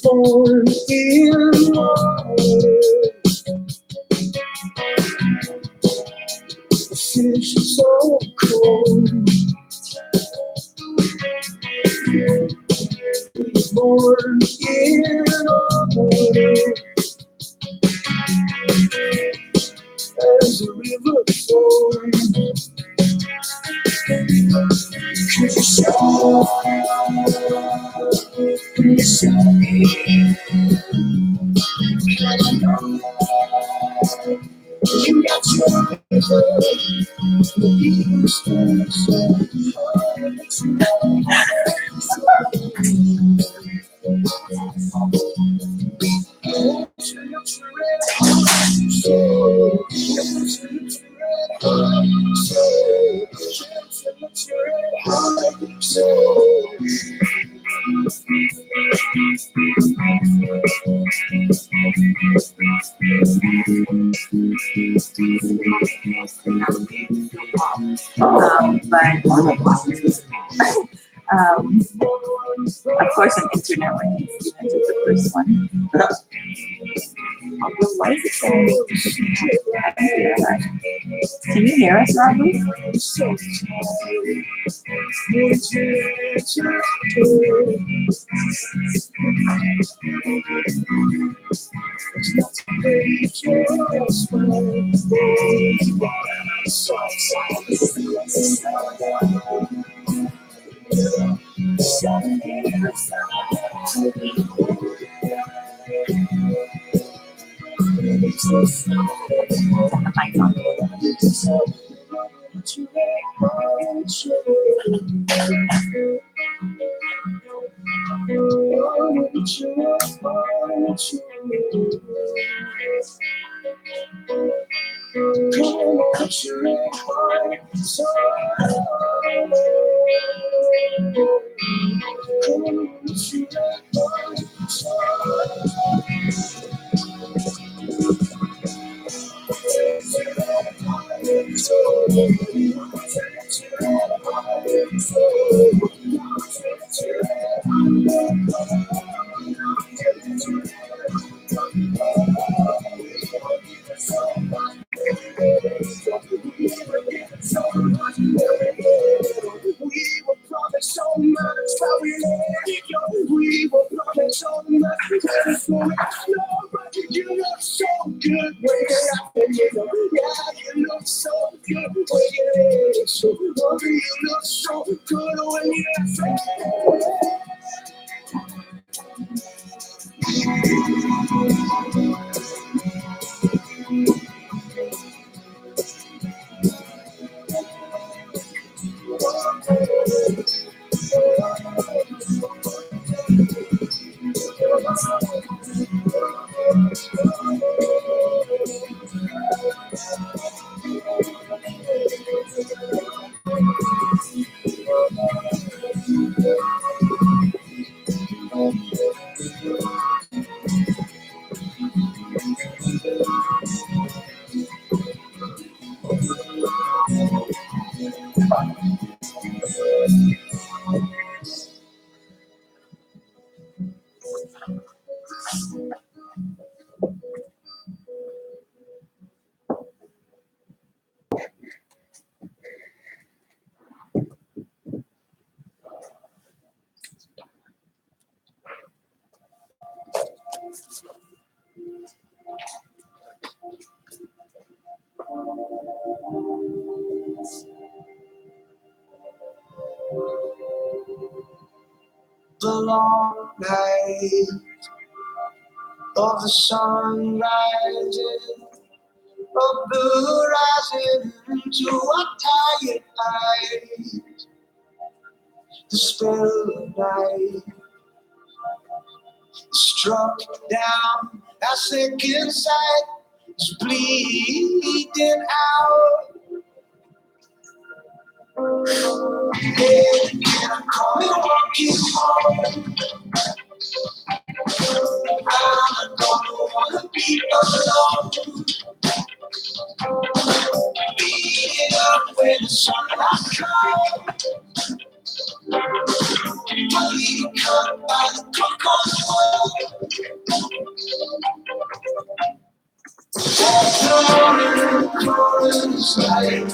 Born in water, the fish is so cold. Born in water, as a river flows. Cause you're so, you're so deep. And I know you got your river. The people stand so hard. Of course, on internet when you went to the first one. Why is it saying I can hear that? Can you hear us, Robbie? The long night of the sun rising, of blue rising into a tired eyes. The spell of night struck down, I sink inside, is bleeding out. I'm coming walking home. I don't wanna be alone. Beat up when the sunlight comes. Body cut by the clock on the wall. Chorus light.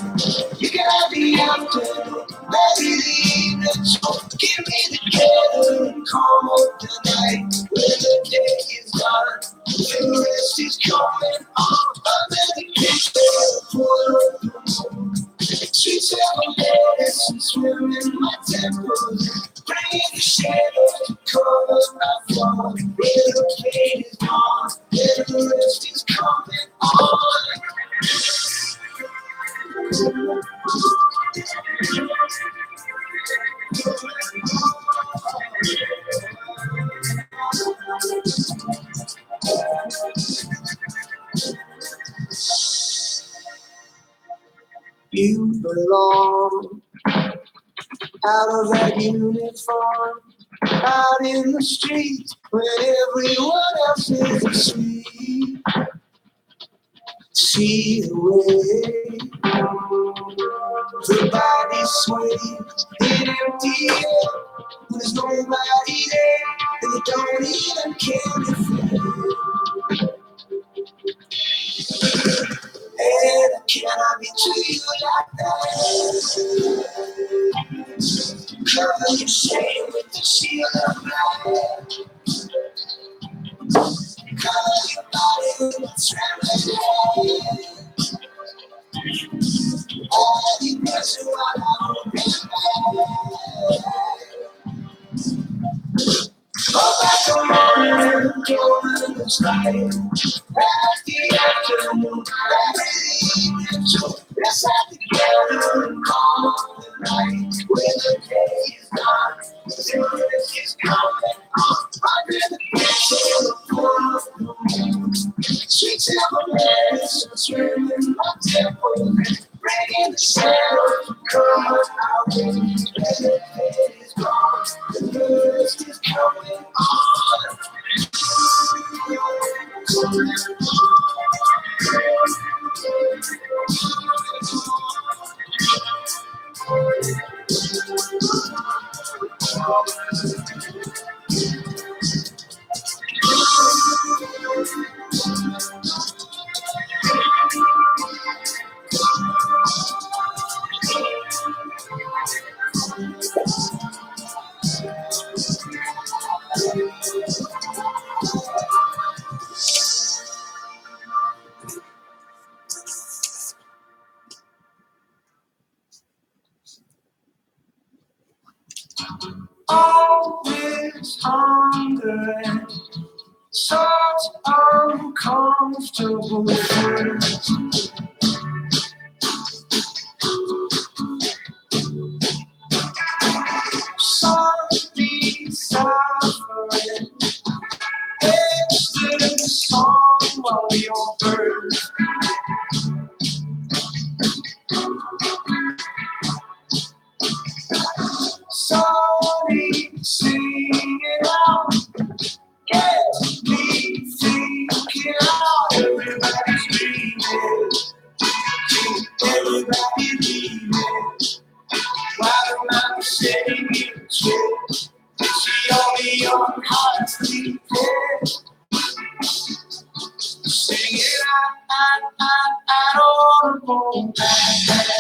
You got the afternoon, baby, leave it. So give me the kettle, calm up the night. When the day is done, the rest is coming on. Under the kitchen, full of the moon. Sweet separation, swimming my temples. Bringing the shadows to cover my fall. When the pain is gone, the rest is coming on. You belong out of that uniform, out in the street when everyone else is asleep. See the way the body sways in empty air. There's nobody there, and they don't even care if and can I be to you like that? Cover your shame with the shield of light. Cover your body with a trembling hand. All the pressure while I go back to morning, going to slide. That's the afternoon, everything is true. Let's have together and call the night. When the day is done, the rest is coming on. Under the picture of full of moon. Sweet separation, swimming my temple. Bringing the shadows to cover our way. When the day is gone, the rest is coming on. All this hunger and such uncomfortable things. Softly suffering, it's the song of your birth. Sorry, sing it out, get me thinking out. Everybody's dreaming, everybody leaving. While the man is sitting in the chair, see all the young hearts sleeping. Sing it out, I don't wanna go back.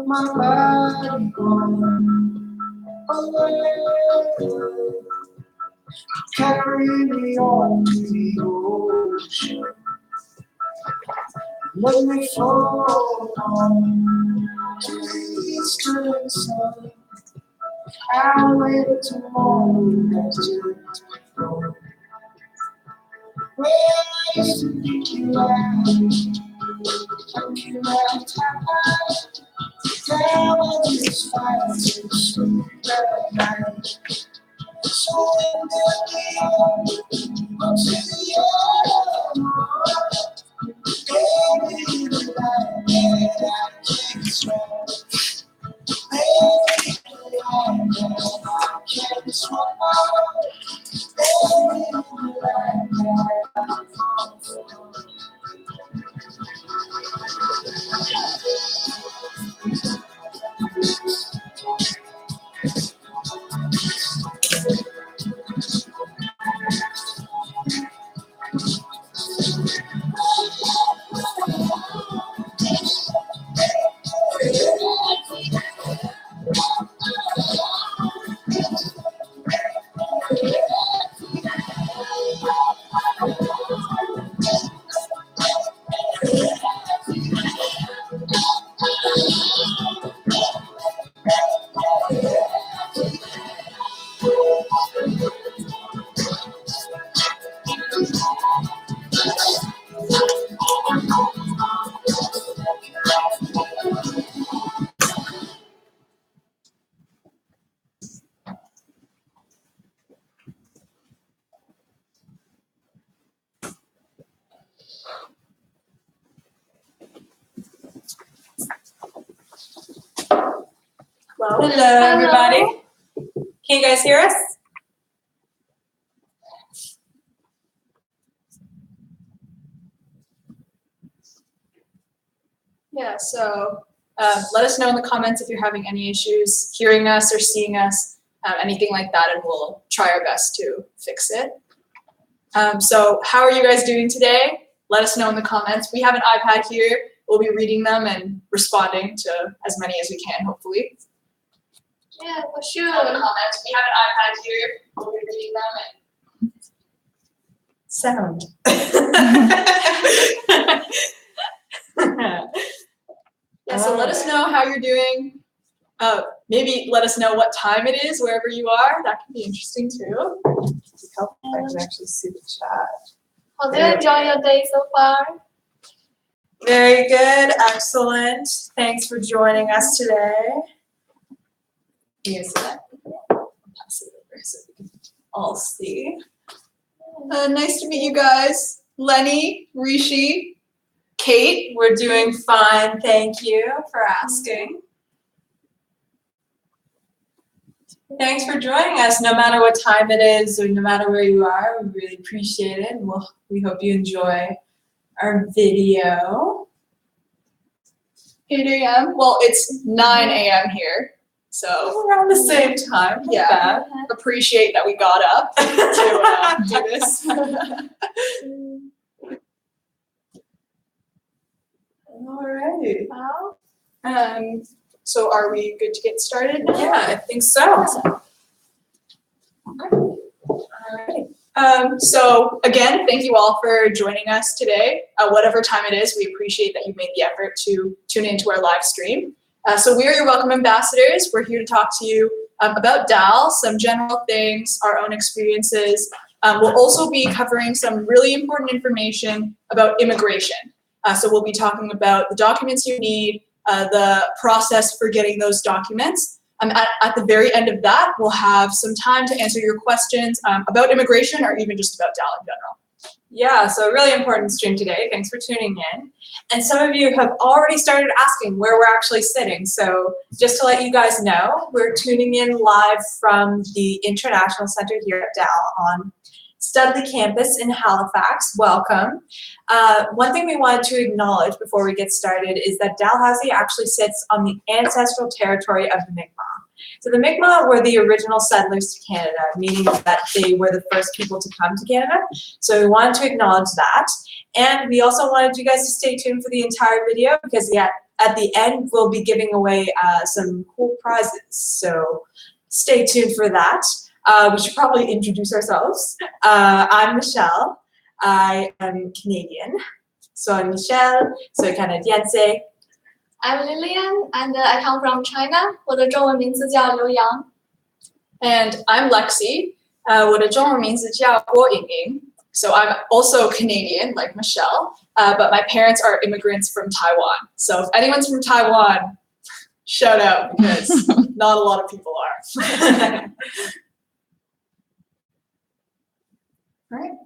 My body gone away. Carry me on to the ocean. Let me fall on to the eastern sun. I'll wait tomorrow as you go. Where I used to think you at, think you at time. Now I just find you sleep at night. So in the end, until the end, baby, the light that I can't swallow. Baby, the light that I can't swallow. Baby, the light that I can't swallow. Hello, everybody. Can you guys hear us? Yeah, so let us know in the comments if you're having any issues hearing us or seeing us, anything like that, and we'll try our best to fix it. So how are you guys doing today? Let us know in the comments. We have an iPad here. We'll be reading them and responding to as many as we can, hopefully. Yeah, for sure. In the comments, we have an iPad here. We'll be reading them and sound. Yeah, so let us know how you're doing. Maybe let us know what time it is wherever you are. That can be interesting too. Help if I can actually see the chat. How do you enjoy your day so far? Very good, excellent. Thanks for joining us today. Yes, that. Pass it over so we can all see. Nice to meet you guys. Lenny, Rishi, Kate, we're doing fine. Thank you for asking. Thanks for joining us. No matter what time it is or no matter where you are, we really appreciate it. And we hope you enjoy our video. 8 a.m. Well, it's 9 a.m. here. So Around the same time. yeah, appreciate that we got up to do this. Alrighty. Well, So are we good to get started now? Yeah, I think so. Alright. So again, thank you all for joining us today. Whatever time it is, we appreciate that you made the effort to tune into our live stream. So we are your welcome ambassadors. We're here to talk to you about DAL, some general things, our own experiences. We'll also be covering some really important information about immigration. So we'll be talking about the documents you need, the process for getting those documents. At the very end of that, we'll have some time to answer your questions about immigration or even just about DAL in general. Yeah, so a really important stream today. Thanks for tuning in. And some of you have already started asking where we're actually sitting. So just to let you guys know, we're tuning in live from the International Centre here at Dal on Studley campus in Halifax. Welcome. One thing we wanted to acknowledge before we get started is that Dalhousie actually sits on the ancestral territory of the Mi'kmaq. So the Mi'kmaq were the original settlers to Canada, meaning that they were the first people to come to Canada. So we wanted to acknowledge that. And we also wanted you guys to stay tuned for the entire video because at the end, we'll be giving away some cool prizes. So stay tuned for that. We should probably introduce ourselves. I'm Michelle. I am Canadian. So I'm Michelle, soy canadiense. I'm Lillian, and I come from China. 我的中文名字叫刘洋。 And I'm Lexi. 我的中文名字叫郭颖颖. So I'm also Canadian, like Michelle, but my parents are immigrants from Taiwan. So if anyone's from Taiwan, shout out because not a lot of people are. All right.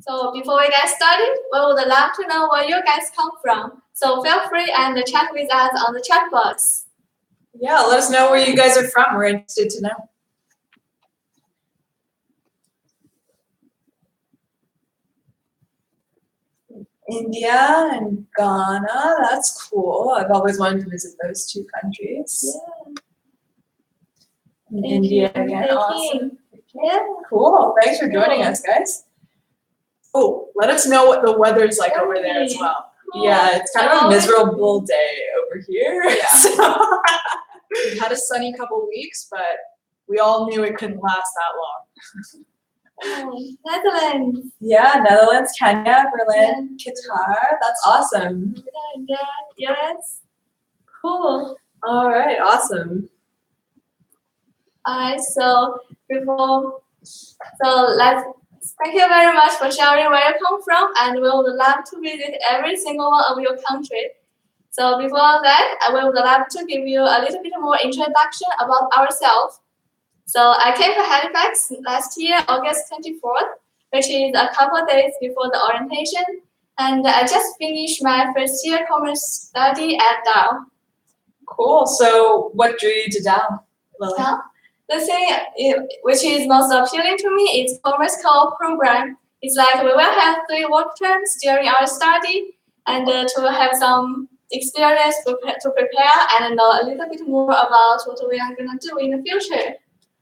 So before we get started, we would love to know where you guys come from. So feel free and chat with us on the chat box. Yeah, let us know where you guys are from. We're interested to know. India and Ghana, that's cool. I've always wanted to visit those two countries. Yeah. And Thank India you. again, Thank awesome. Yeah. Cool, thanks for joining us, guys. Oh, let us know what the weather's like over there as well. Cool. Yeah, it's kind of a miserable day over here. Yeah. So We've had a sunny couple weeks, but we all knew it couldn't last that long. Oh, Netherlands. yeah, Netherlands, Kenya, Berlin, Qatar. That's awesome. Yeah, yes. Cool. All right, awesome. Alright, so thank you very much for sharing where you come from, and we would love to visit every single one of your country. So before that, we would love to give you a little bit more introduction about ourselves. So I came to Halifax last year, August 24th, which is a couple of days before the orientation, and I just finished my first year commerce study at Dal. Cool. So what drew you to Dal, Lily? Well, the thing which is most appealing to me is commerce co-op program. It's like we will have 3 work terms during our study and to have some experience to prepare and know a little bit more about what we are going to do in the future.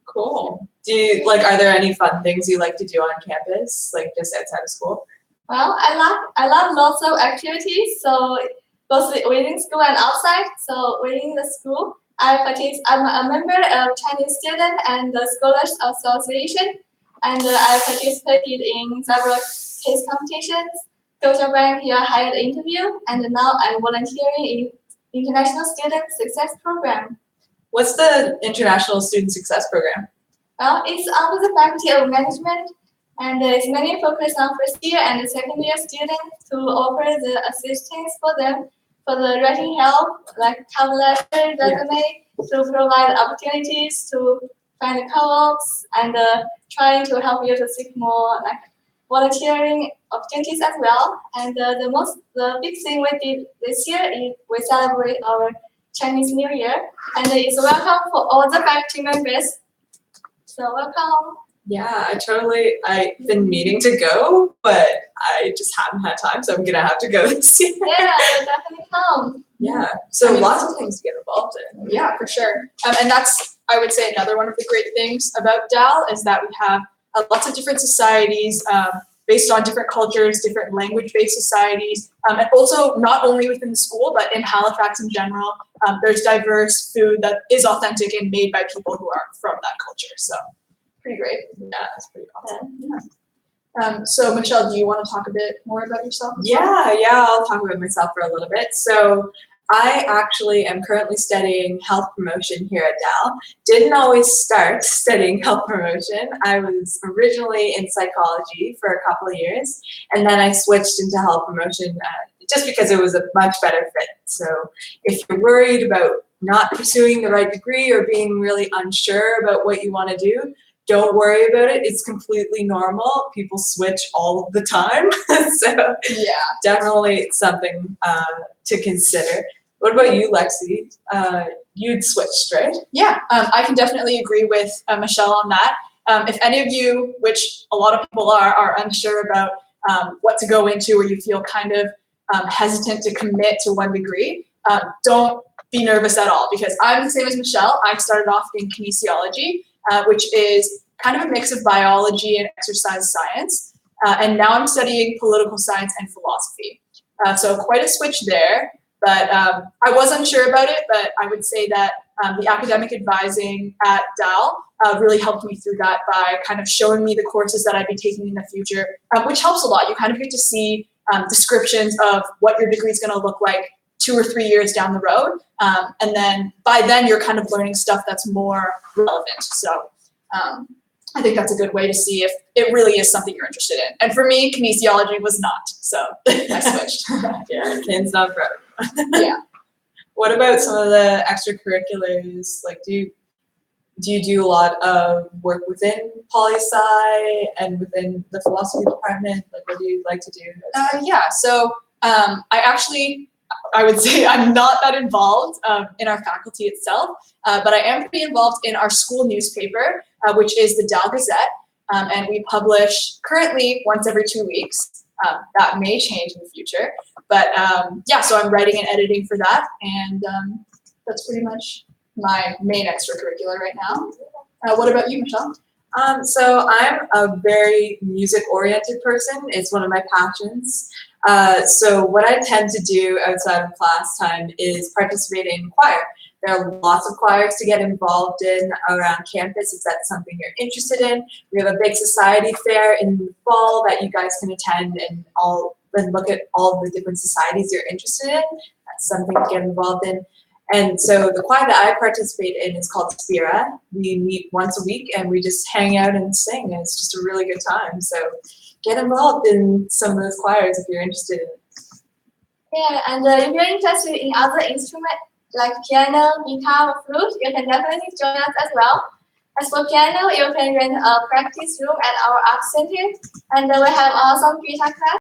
Cool. Are there any fun things you like to do on campus, like just outside of school? Well, I love lots of activities, so both within school and outside. So within the school, I'm a member of Chinese Student and the Scholars Association, and I participated in several case competitions, social volunteer hired interview, and now I'm volunteering in International Student Success Program. What's the International Student Success Program? Well, it's under the Faculty of Management, and it's mainly focused on first year and second year students to offer the assistance for them for the writing help, like cover letter, resume, to provide opportunities to find co-ops and trying to help you to seek more like volunteering opportunities as well. And the big thing we did this year is we celebrate our Chinese New Year, and it's welcome for all the faculty members. So welcome. Yeah, I've been meaning to go, but I just haven't had time, so I'm gonna have to go this year. Yeah, definitely come. Yeah, so lots of things to get involved in. Yeah, for sure. And that's, I would say, another one of the great things about Dal is that we have lots of different societies based on different cultures, different language-based societies, and also not only within the school, but in Halifax in general. There's diverse food that is authentic and made by people who are from that culture. So pretty great. Yeah, that's pretty awesome. Yeah. So Michelle, do you want to talk a bit more about yourself? Yeah, I'll talk about myself for a little bit. So I actually am currently studying health promotion here at Dal. Didn't always start studying health promotion. I was originally in psychology for a couple of years, and then I switched into health promotion just because it was a much better fit. So if you're worried about not pursuing the right degree or being really unsure about what you want to do, don't worry about it. It's completely normal. People switch all of the time. So Yeah. definitely something to consider. What about you, Lexi? You'd switched, right? Yeah, I can definitely agree with Michelle on that. If any of you, which a lot of people are unsure about what to go into, or you feel kind of hesitant to commit to one degree, don't be nervous at all, because I'm the same as Michelle. I started off in kinesiology, which is kind of a mix of biology and exercise science. And now I'm studying political science and philosophy. So quite a switch there. But I was unsure about it, but I would say that the academic advising at Dal really helped me through that by kind of showing me the courses that I'd be taking in the future, which helps a lot. You kind of get to see descriptions of what your degree is going to look like 2 or 3 years down the road. And then by then you're kind of learning stuff that's more relevant. So I think that's a good way to see if it really is something you're interested in. And for me, kinesiology was not, so I switched. Yeah, kin's not for everyone. Yeah. What about some of the extracurriculars? Like, do you do a lot of work within poli-sci and within the philosophy department? Like, what do you like to do? Yeah, so I would say I'm not that involved in our faculty itself, but I am pretty involved in our school newspaper, which is the Dal Gazette, and we publish currently once every 2 weeks. That may change in the future, but yeah, so I'm writing and editing for that, and that's pretty much my main extracurricular right now. What about you, Michelle? So I'm a very music-oriented person. It's one of my passions. So what I tend to do outside of class time is participate in choir. There are lots of choirs to get involved in around campus if that's something you're interested in. We have a big society fair in the fall that you guys can attend and look at all the different societies you're interested in. That's something to get involved in. And so the choir that I participate in is called Spira. We meet once a week and we just hang out and sing, and it's just a really good time. So get involved in some of those choirs if you're interested in it. Yeah, and if you're interested in other instruments like piano, guitar, or flute, you can definitely join us as well. As for piano, you can rent a practice room at our art center, and we have awesome guitar class.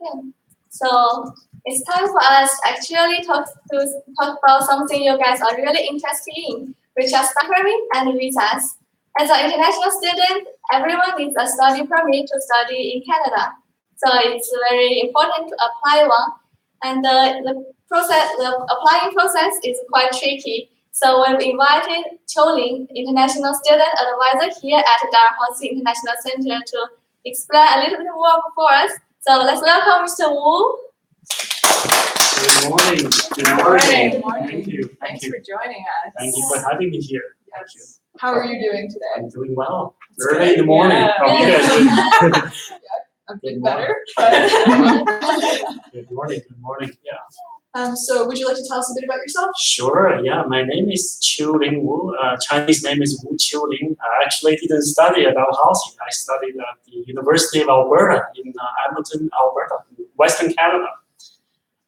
Yeah. So it's time for us to actually talk about something you guys are really interested in, which are study permit and visas. As an international student, everyone needs a study permit to study in Canada. So it's very important to apply one. And the applying process is quite tricky. So we've invited Qiuling, International Student Advisor here at Dalhousie International Centre, to explain a little bit more for us. So let's welcome Mr. Wu. Good morning. Good morning. Thank you. Thanks for joining us. Thank you for having me here. Thank you. How are you doing today? I'm doing well. Early in the morning. Yeah. How are you guys doing? I'm getting Good better. Good morning. Good morning. Yeah. So would you like to tell us a bit about yourself? Sure. Yeah. My name is Qiuling Wu. Chinese name is Wu Qiuling. I actually didn't study at Dalhousie. I studied at the University of Alberta in Edmonton, Alberta, Western Canada.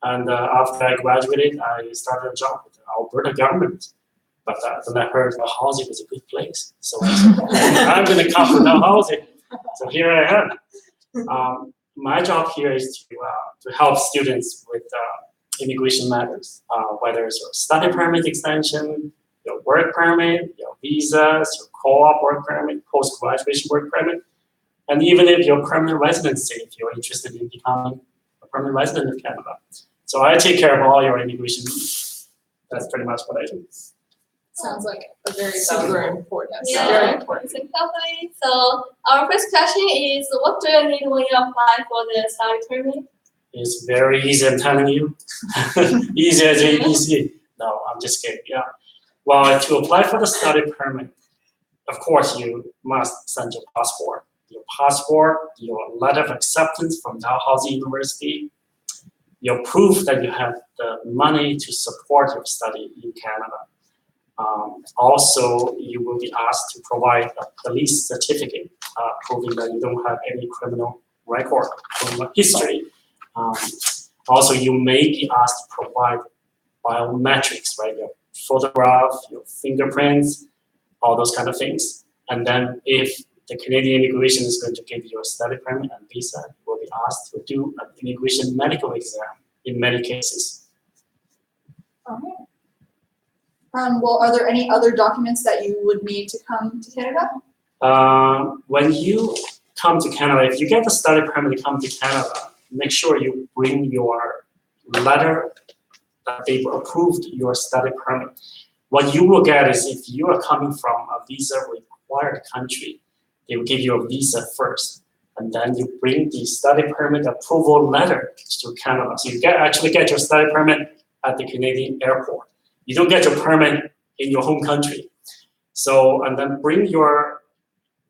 And after I graduated, I started a job with the Alberta government. But then I heard Dalhousie was a good place. So I said, I'm going to come to Dalhousie. So here I am. My job here is to help students with immigration matters, whether it's your study permit extension, your work permit, your visas, your co-op work permit, post-graduation work permit, and even if your permanent residency, if you're interested in becoming a permanent resident of Canada. So I take care of all your immigration needs. That's pretty much what I do. Sounds like a very super important. Yeah. Very important. Exactly. So our first question is, what do you need when you apply for the study permit? It's very easy, I'm telling you. Easy as ABC. No, I'm just kidding. Yeah. Well, to apply for the study permit, of course, you must send your passport. Your letter of acceptance from Dalhousie University, your proof that you have the money to support your study in Canada. Also, you will be asked to provide a police certificate proving that you don't have any criminal record, criminal history. Also, you may be asked to provide biometrics, right? Your photograph, your fingerprints, all those kind of things. And then if the Canadian immigration is going to give you a study permit and visa, you will be asked to do an immigration medical exam in many cases. All right. Well, are there any other documents that you would need to come to Canada? When you come to Canada, if you get the study permit to come to Canada, make sure you bring your letter that they've approved your study permit. What you will get is if you are coming from a visa required country, they will give you a visa first, and then you bring the study permit approval letter to Canada. So you actually get your study permit at the Canadian airport. You don't get your permit in your home country. So, and then bring your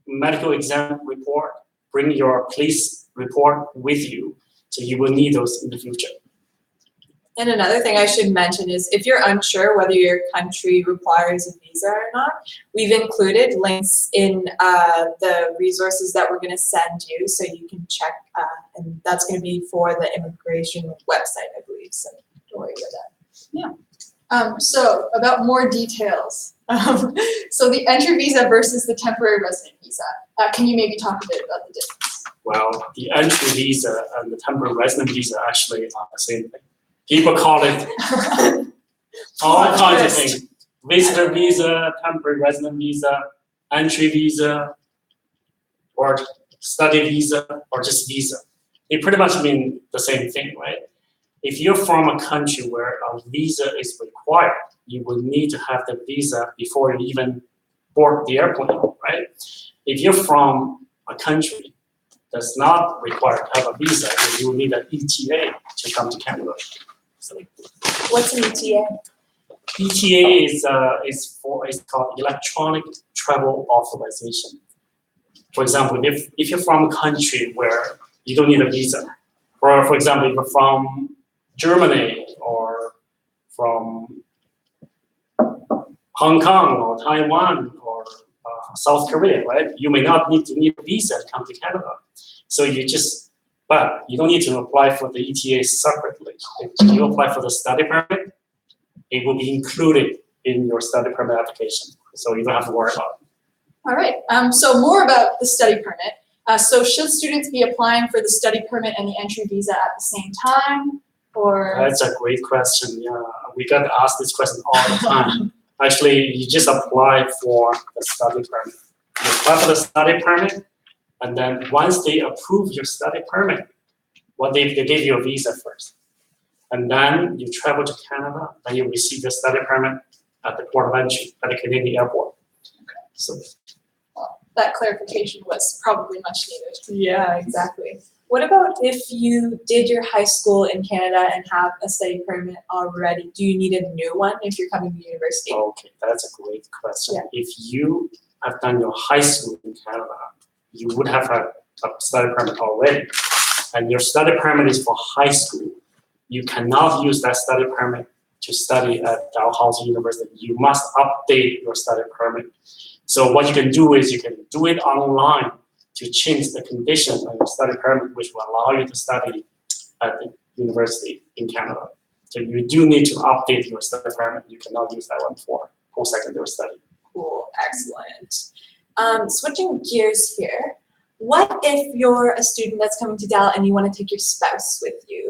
medical exam report, bring your police report with you. So you will need those in the future. And another thing I should mention is if you're unsure whether your country requires a visa or not, we've included links in the resources that we're going to send you so you can check, and that's going to be for the immigration website, I believe, so don't worry about that. Yeah. So about more details. So the entry visa versus the temporary resident visa. Can you maybe talk a bit about the difference? Well, the entry visa and the temporary resident visa actually are the same thing. People call it all kinds of things. Visitor visa, temporary resident visa, entry visa, or study visa, or just visa. They pretty much mean the same thing, right? If you're from a country where a visa is required, you will need to have the visa before you even board the airplane, right? If you're from a country that's not required to have a visa, then you will need an ETA to come to Canada. So, What's an ETA? ETA is called electronic travel authorization. For example, if you're from a country where you don't need a visa, or for example, if you're from Germany or from Hong Kong or Taiwan or South Korea, right? You may not need a visa to come to Canada. So but you don't need to apply for the ETA separately. If you apply for the study permit, it will be included in your study permit application. So you don't have to worry about it. All right. So more about the study permit. So should students be applying for the study permit and the entry visa at the same time? Or That's a great question. Yeah, we got asked this question all the time. Actually, you just apply for the study permit. You apply for the study permit, and then once they approve your study permit, they give you a visa first. And then you travel to Canada, then you receive your study permit at the port of entry, at the Canadian airport. So that clarification was probably much needed. Yeah, exactly. What about if you did your high school in Canada and have a study permit already? Do you need a new one if you're coming to university? Okay, that's a great question. Yeah. If you have done your high school in Canada, you would have a study permit already. And your study permit is for high school. You cannot use that study permit to study at Dalhousie University. You must update your study permit. So what you can do is you can do it online to change the conditions on your study permit, which will allow you to study at the university in Canada. So you do need to update your study permit. You cannot use that one for post-secondary study. Cool, excellent. Switching gears here, what if you're a student that's coming to Dal and you want to take your spouse with you?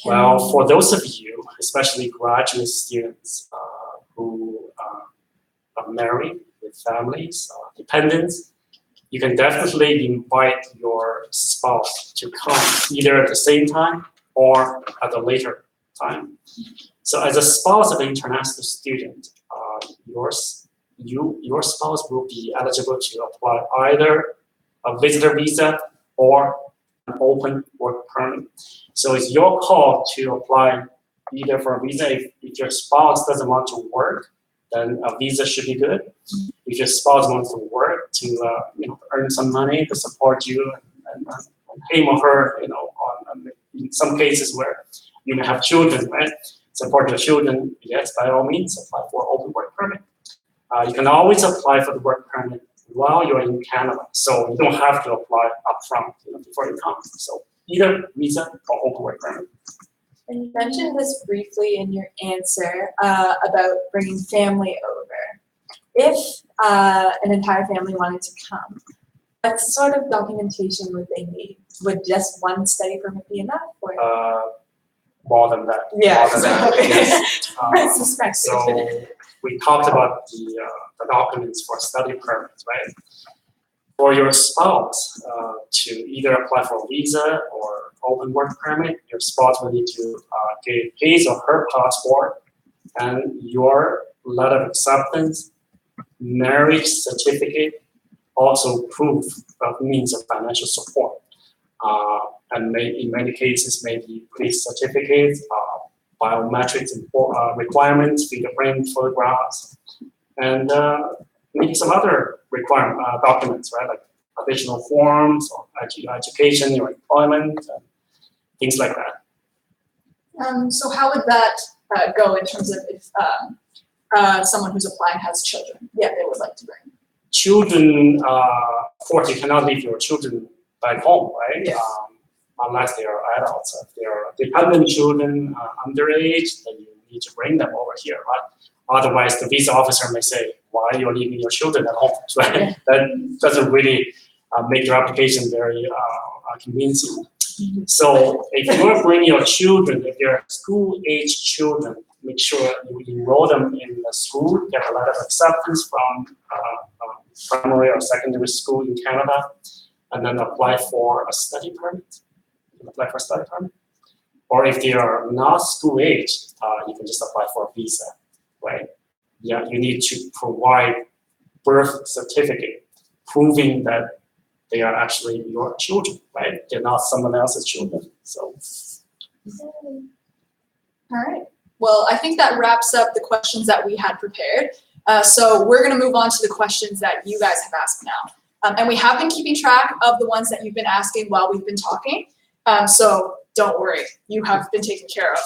Well, for those of you, especially graduate students who are married with families, dependents, you can definitely invite your spouse to come either at the same time or at a later time. So as a spouse of an international student, your spouse will be eligible to apply either a visitor visa or an open work permit. So it's your call to apply either for a visa. If your spouse doesn't want to work, then a visa should be good. If your spouse wants to work to earn some money to support you and him or her, in some cases where you may have children, right? Support your children, yes, by all means, apply for open work permit. You can always apply for the work permit while you're in Canada, so you don't have to apply upfront before you come. So either visa or open work permit. And you mentioned this briefly in your answer about bringing family over. If an entire family wanted to come, what sort of documentation would they need? Would just one study permit be enough? Or? More than that. Yeah, More than that, yes. I suspect so we talked about the documents for study permits, right? For your spouse to either apply for a visa or open work permit, your spouse will need to give his or her passport and your letter of acceptance, marriage certificate, also proof of means of financial support. And in many cases, maybe police certificates, biometrics requirements, fingerprint photographs, and maybe some other documents, right? Like additional forms or education, your employment, things like that. So how would that go in terms of if someone who's applying has children? Yeah, they would like to bring. Children, of course, you cannot leave your children back home, right? Yeah. Unless they are adults. If they are dependent children, underage, then you need to bring them over here, right? Otherwise, the visa officer may say, why are you leaving your children at home? Right? Yeah. That doesn't really make your application very convincing. Mm-hmm. So if you are bringing your children, if they're school-age children, make sure you enroll them in the school, get a letter of acceptance from primary or secondary school in Canada, and then apply for a study permit. You can apply for a study permit. Or if they are not school age, you can just apply for a visa, right? Yeah, you need to provide birth certificate proving that they are actually your children, right? They're not someone else's children. So. All right. Well, I think that wraps up the questions that we had prepared. So we're going to move on to the questions that you guys have asked now. And we have been keeping track of the ones that you've been asking while we've been talking. So don't worry, you have been taken care of.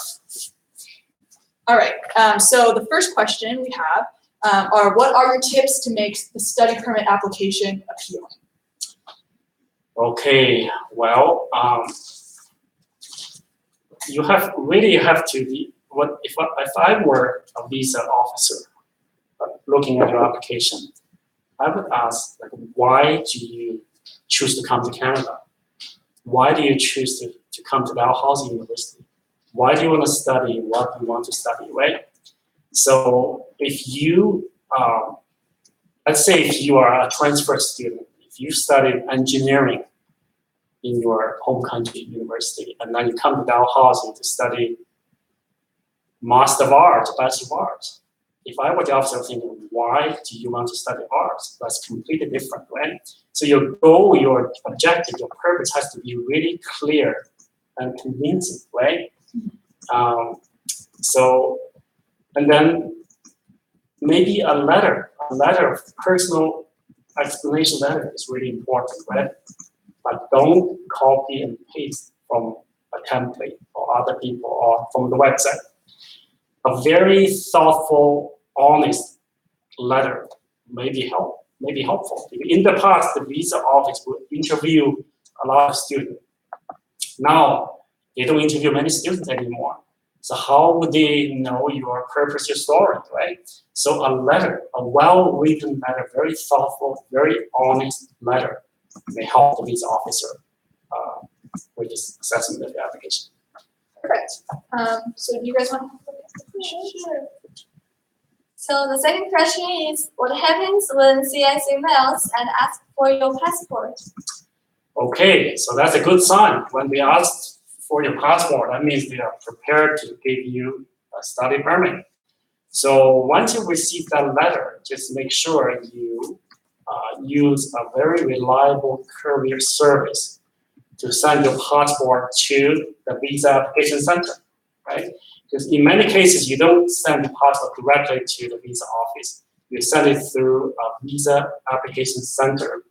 All right. So the first question we have are, what are your tips to make the study permit application appealing? Okay. Well, you really have to be. What if I were a visa officer looking at your application, I would ask, like, why do you choose to come to Canada? Why do you choose to come to Dalhousie University? Why do you want to study what you want to study, right? So if you, let's say if you are a transfer student, if you studied engineering in your home country university, and then you come to Dalhousie to study Master of Arts, Bachelor of Arts. If I were the officer thinking, why do you want to study arts? That's completely different, right? So your goal, your objective, your purpose has to be really clear and convincing, right? And then maybe a letter of personal explanation letter is really important, right? But don't copy and paste from a template or other people or from the website. A very thoughtful, honest letter may be helpful. In the past, the visa office would interview a lot of students. Now, they don't interview many students anymore. So how would they know your purpose, your story, right? So a letter, a well-written letter, very thoughtful, very honest letter may help the visa officer with this assessment of the application. Perfect. So do you guys want to? Sure. So the second question is, what happens when CIC mails and asks for your passport? Okay, so that's a good sign. When they ask for your passport, that means they are prepared to give you a study permit. So once you receive that letter, just make sure you use a very reliable courier service to send your passport to the visa application center, right? Because in many cases, you don't send the passport directly to the visa office. You send it through a visa application center,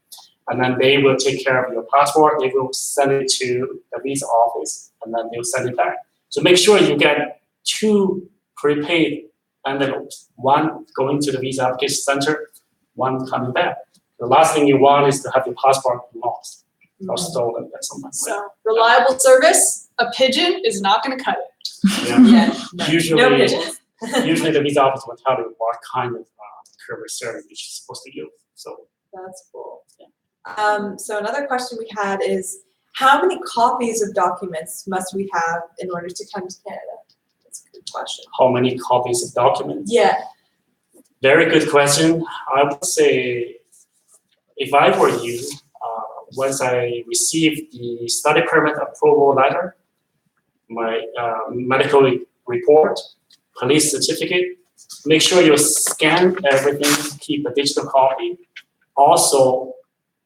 and then they will take care of your passport. They will send it to the visa office, and then they'll send it back. So make sure you get 2 prepaid envelopes, one going to the visa application center, one coming back. The last thing you want is to have your passport lost, or stolen at some point. So reliable service, a pigeon is not going to cut it. Yeah. No Usually, pigeons. usually the visa office will tell you what kind of curve service you're supposed to use. So That's cool. So another question we had is, how many copies of documents must we have in order to come to Canada? That's a good question. how many copies of documents? Yeah. Very good question. I would say, if I were you, once I receive the study permit approval letter, my medical report, police certificate, make sure you scan everything, keep a digital copy. Also,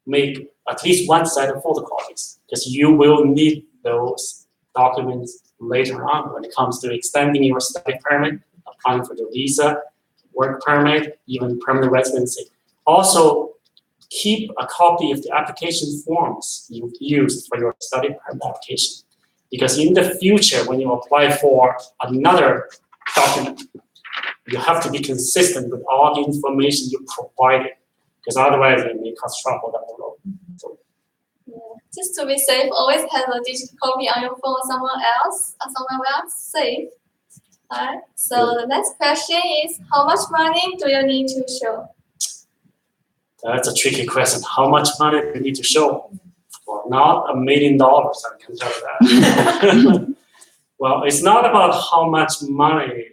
make at least one set of photocopies, because you will need those documents later on when it comes to extending your study permit, applying for the visa, work permit, even permanent residency. Also, keep a copy of the application forms you used for your study permit application. Because in the future, when you apply for another document, you have to be consistent with all the information you provided, because otherwise it may cause trouble down the road. So, Just to be safe, always have a digital copy on your phone somewhere else, safe. Alright. So the next question is, how much money do you need to show? that's a tricky question. How much money do you need to show? Well, not $1 million, I can tell you that. Well, it's not about how much money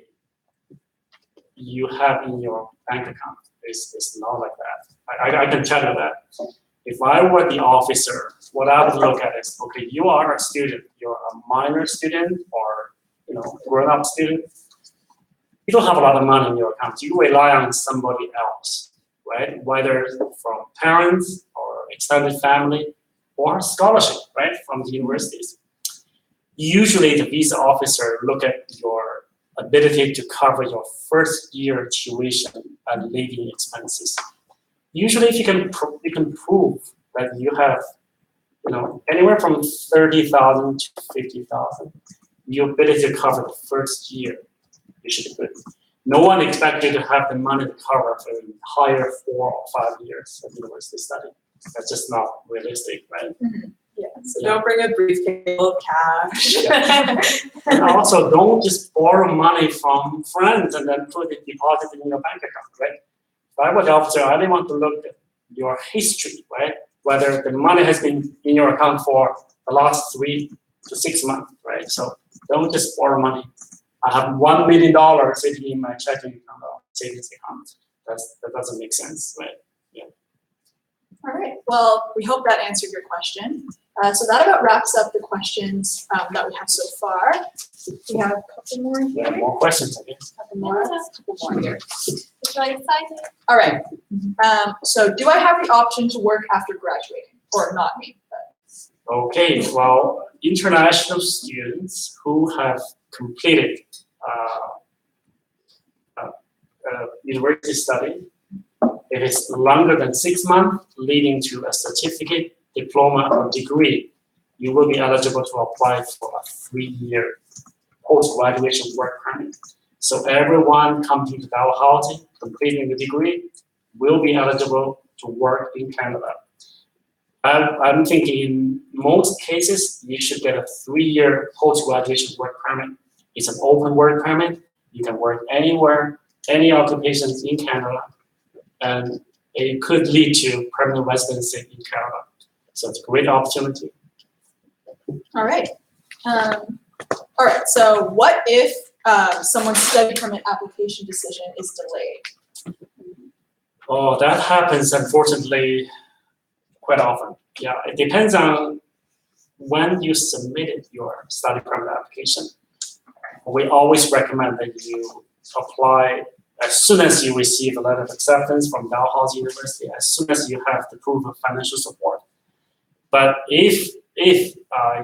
you have in your bank account. It's not like that. I can tell you that. If I were the officer, what I would look at is, okay, you are a student. You're a minor student or grown-up student. You don't have a lot of money in your account. You rely on somebody else, right? Whether from parents or extended family or scholarship, right, from the universities. Usually the visa officer look at your ability to cover your first year tuition and living expenses. Usually if you can prove that you have anywhere from 30,000 to 50,000, your ability to cover the first year, you should be good. No one expects you to have the money to cover for the entire 4 or 5 years of university study. That's just not realistic, right? Mm-hmm. Yeah. So don't bring a briefcase full of cash. Yeah. And also, don't just borrow money from friends and then put it deposited in your bank account, right? If I were the officer, I didn't want to look at your history, right? Whether the money has been in your account for the last 3 to 6 months, right? So don't just borrow money. I have $1 million sitting in my checking account or savings account. That doesn't make sense, right? Yeah. All right. Well, we hope that answered your question. So that about wraps up the questions that we have so far. We have a couple more Yeah, here. more questions, I guess. Couple more here. It's very exciting. All right. So do I have the option to work after graduating, or not me? Okay, well, international students who have completed university study, if it's longer than 6 months, leading to a certificate, diploma, or degree, you will be eligible to apply for a 3-year post-graduation work permit. So everyone coming to Dalhousie, completing the degree, will be eligible to work in Canada. I'm thinking in most cases, you should get a 3-year post-graduation work permit. It's an open work permit. You can work anywhere, any occupations in Canada, and it could lead to permanent residency in Canada. So it's a great opportunity. All right. All right. So what if someone's study permit application decision is delayed? Oh, that happens, unfortunately, quite often. Yeah, it depends on when you submitted your study permit application. We always recommend that you apply as soon as you receive a letter of acceptance from Dalhousie University, as soon as you have the proof of financial support. But if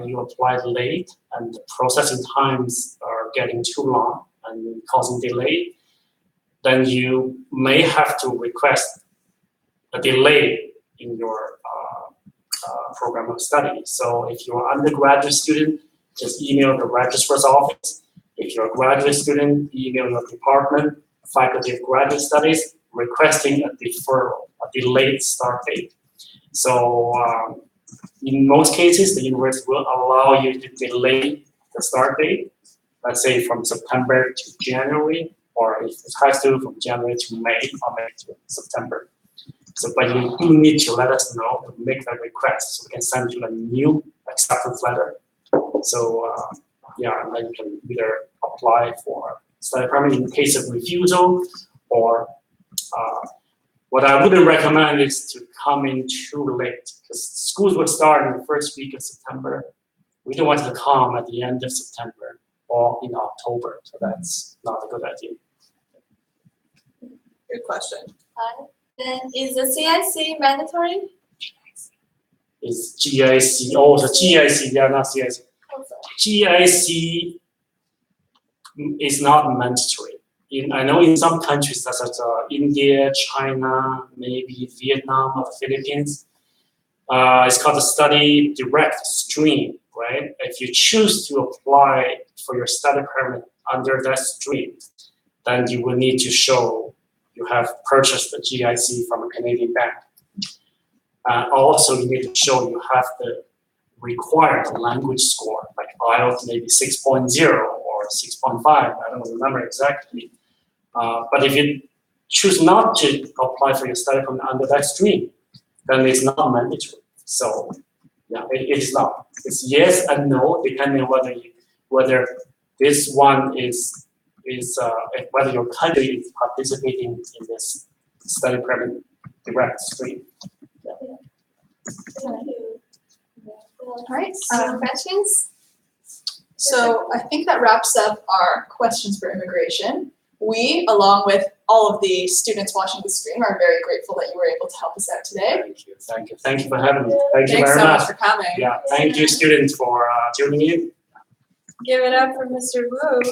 you apply late and the processing times are getting too long and causing delay, then you may have to request a delay in your program of study. So if you're an undergraduate student, just email the registrar's office. If you're a graduate student, email your department, Faculty of Graduate Studies, requesting a deferral, a delayed start date. So in most cases, the university will allow you to delay the start date, let's say from September to January, or if it has to, from January to May, or May to September. So, but you do need to let us know and make that request, so we can send you a new acceptance letter. So, yeah, and then you can either apply for study permit in case of refusal, or what I wouldn't recommend is to come in too late, because schools will start in the first week of September. We don't want to come at the end of September or in October, so that's not a good idea. Good question. Then is the CIC mandatory? Is GIC, oh, so GIC, yeah, not CIC. GIC is not mandatory. I know in some countries such as India, China, maybe Vietnam or the Philippines, it's called a study direct stream, right? If you choose to apply for your study permit under that stream, then you will need to show you have purchased the GIC from a Canadian bank. Also, you need to show you have the required language score, like IELTS maybe 6.0 or 6.5, I don't remember exactly. But if you choose not to apply for your study permit under that stream, then it's not mandatory. So, yeah, it is not. It's yes and no, depending on whether this one is whether your country is participating in this study permit direct stream. Yeah. All right. Any questions? So I think that wraps up our questions for immigration. We, along with all of the students watching the stream, are very grateful that you were able to help us out today. Thank you for having me. Thank you Thanks very so much. much for coming. Yeah, thank you students for tuning in. Give it up for Mr. Wu.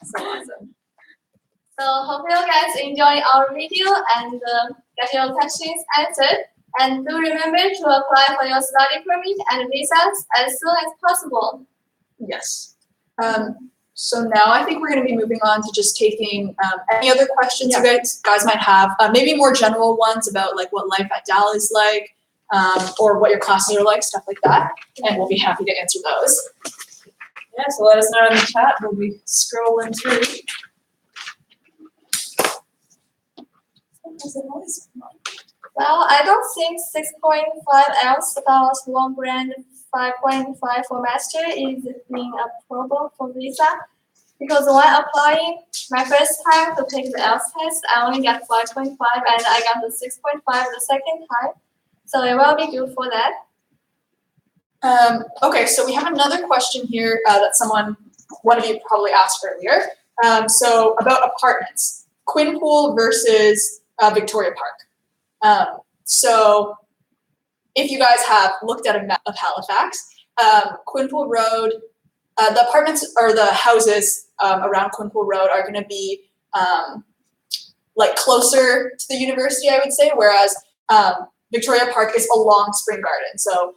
So awesome. So hope you guys enjoy our video and get your questions answered. And do remember to apply for your study permit and visas as soon as possible. Yes. So now I think we're going to be moving on to just taking any other questions you guys might have, maybe more general ones about like what life at Dal is like, or what your classes are like, stuff like that. And we'll be happy to answer those. Yeah, so let us know in the chat. We'll be scrolling through. Well, I don't think 6.5 ounce plus 1 grand 5.5 for master is being a problem for visa, because when applying my first time to take the IELTS test, I only got 5.5 and I got the 6.5 the second time, so it will be good for that. Okay, so we have another question here that one of you probably asked earlier. So about apartments, Quinpool versus Victoria Park. So if you guys have looked at a map of Halifax, Quinpool Road, the apartments or the houses around Quinpool Road are going to be like closer to the university, I would say, whereas Victoria Park is along Spring Garden. So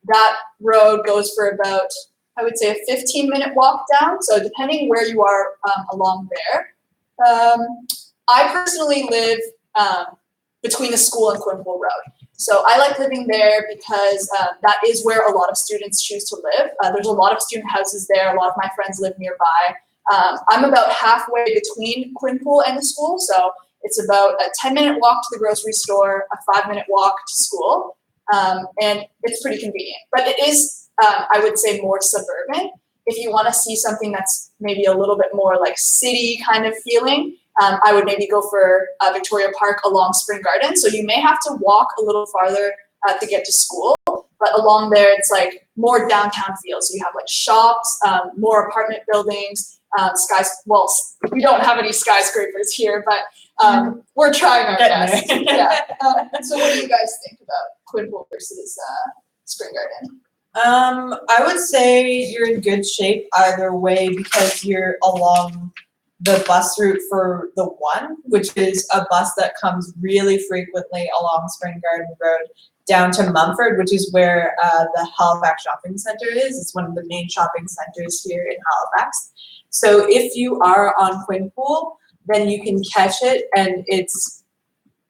that road goes for about, I would say, a 15-minute walk down. So depending where you are along there. I personally live between the school and Quinpool Road. So I like living there because that is where a lot of students choose to live. There's a lot of student houses there. A lot of my friends live nearby. I'm about halfway between Quinpool and the school. So it's about a 10-minute walk to the grocery store, a 5-minute walk to school. And it's pretty convenient. But it is, I would say, more suburban. If you want to see something that's maybe a little bit more like city kind of feeling, I would maybe go for Victoria Park along Spring Garden. So you may have to walk a little farther to get to school, but along there it's like more downtown feel. So you have like shops, more apartment buildings, well, we don't have any skyscrapers here, but we're trying our best. Yeah. So what do you guys think about Quinpool versus Spring Garden? I would say you're in good shape either way because you're along the bus route for the one, which is a bus that comes really frequently along Spring Garden Road down to Mumford, which is where the Halifax Shopping Centre is. It's one of the main shopping centres here in Halifax. So if you are on Quinpool, then you can catch it, and it's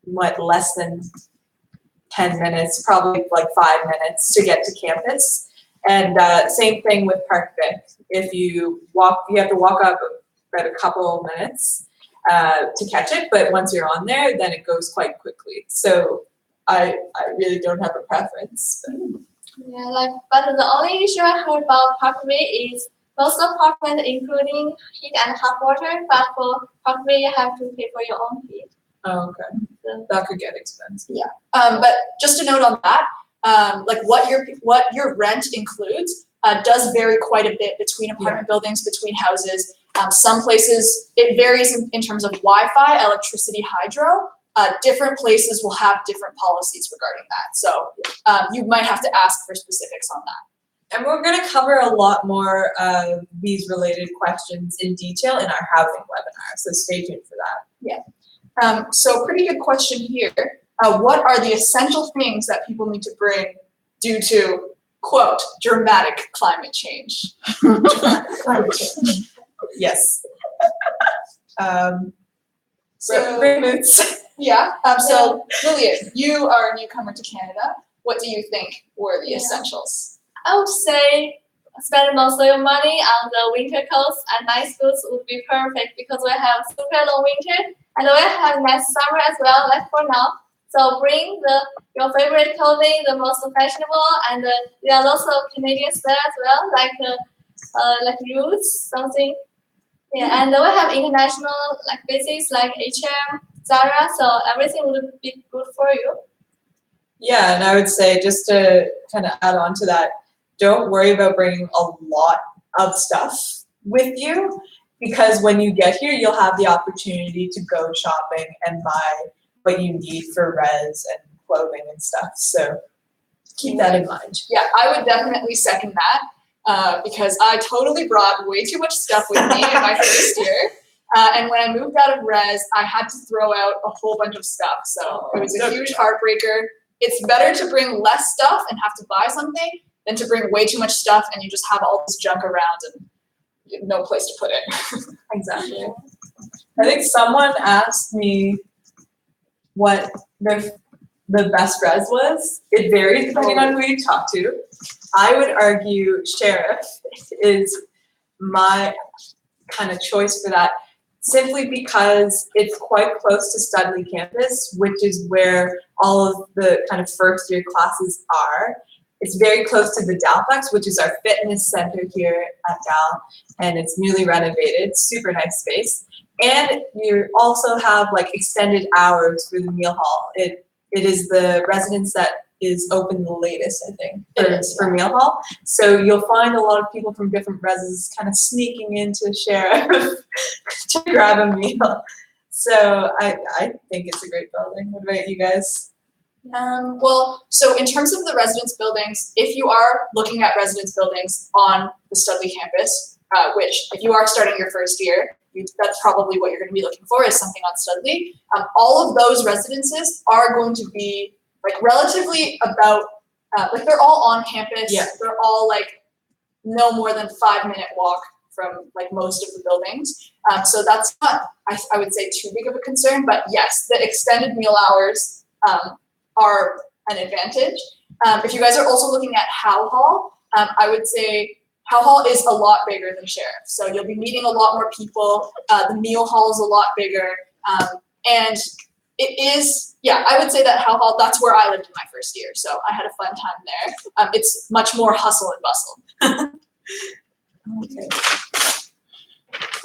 less than 10 minutes, probably like 5 minutes to get to campus. And same thing with Park Vic. If you walk, you have to walk up about a couple minutes to catch it, but once you're on there, then it goes quite quickly. So I really don't have a preference. Yeah, but the only issue I heard about Parkway is most apartments including heat and hot water, but for Parkway you have to pay for your own heat. Oh, okay. That could get expensive. Yeah. But just a note on that, like what your rent includes does vary quite a bit between apartment buildings, between houses. Some places it varies in terms of Wi-Fi, electricity, hydro. Different places will have different policies regarding that. So you might have to ask for specifics on that. And we're going to cover a lot more of these related questions in detail in our housing webinar, so stay tuned for that. Yeah. So pretty good question here. What are the essential things that people need to bring due to, quote, dramatic climate change? Climate change. Yes. So, bring boots. yeah. So Lillian, you are a newcomer to Canada. What do you think were the essentials? I would say spend most of your money on the winter coats and nice boots would be perfect because we have super long winter and we have nice summer as well, like for now. So bring your favorite clothing, the most fashionable, and there are lots of Canadian style as well, like Roots, something. Yeah, and we have international like basics like H&M, Zara, so everything would be good for you. Yeah, and I would say just to kind of add on to that, don't worry about bringing a lot of stuff with you because when you get here, you'll have the opportunity to go shopping and buy what you need for res and clothing and stuff. So keep that in mind. Yeah, I would definitely second that because I totally brought way too much stuff with me in my first year. And when I moved out of res, I had to throw out a whole bunch of stuff. So it was a huge heartbreaker. It's better to bring less stuff and have to buy something than to bring way too much stuff and you just have all this junk around and you have no place to put it. Exactly. I think someone asked me what the best res was. It varies depending on who you talk to. I would argue Sheriff is my kind of choice for that, simply because it's quite close to Studley campus, which is where all of the kind of first year classes are. It's very close to the Dalhousie, which is our fitness center here at Dal, and it's newly renovated, super nice space. And you also have like extended hours for the meal hall. It is the residence that is open the latest, I think, for meal hall. So you'll find a lot of people from different reses kind of sneaking into Sheriff to grab a meal. So I think it's a great building. What about you guys? Well, so in terms of the residence buildings, if you are looking at residence buildings on the Studley campus, which if you are starting your first year, that's probably what you're going to be looking for is something on Studley. All of those residences are going to be like relatively about, like they're all on campus. Yeah. They're all like no more than 5-minute walk from like most of the buildings. So that's not, I would say, too big of a concern. But yes, the extended meal hours are an advantage. If you guys are also looking at Howe Hall, I would say Howe Hall is a lot bigger than Sheriff. So you'll be meeting a lot more people. The meal hall is a lot bigger. And it is, yeah, I would say that Howe Hall, that's where I lived in my first year. So I had a fun time there. It's much more hustle and bustle. Okay.